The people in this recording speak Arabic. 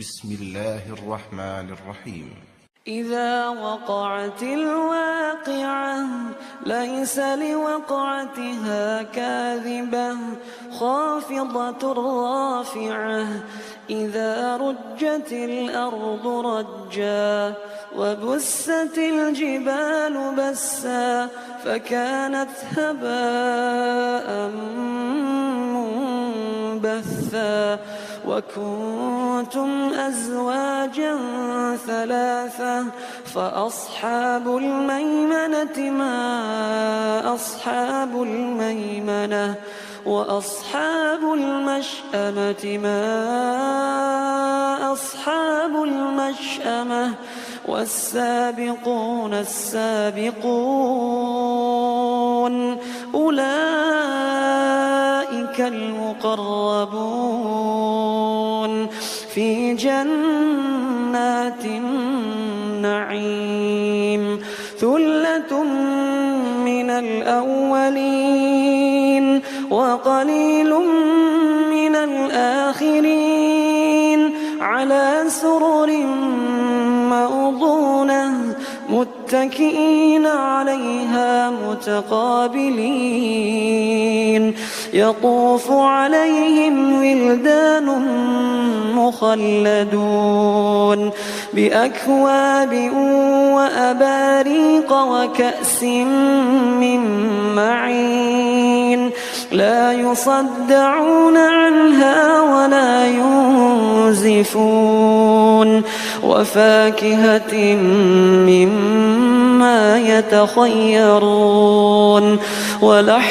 بسم الله الرحمن الرحيم. إذا وقعت الواقعة ليس لوقعتها كاذبة خافضة رافعة إذا رجت الأرض رجا وبست الجبال بسا فكانت هباء منبثا وكنتم أزواجا ثلاثة فأصحاب الميمنة ما أصحاب الميمنة وأصحاب المشأمة ما أصحاب المشأمة والسابقون السابقون أولئك المقربون في جنات النعيم ثلة من الأولين وقليل من الآخرين على سرر موضونة متكئين عليها متقابلين يطوف عليهم ولدان مخلدون بأكواب وأباريق وكأس من معين لا يصدعون عنها ولا ينزفون وفاكهة مما يتخيرون ولحم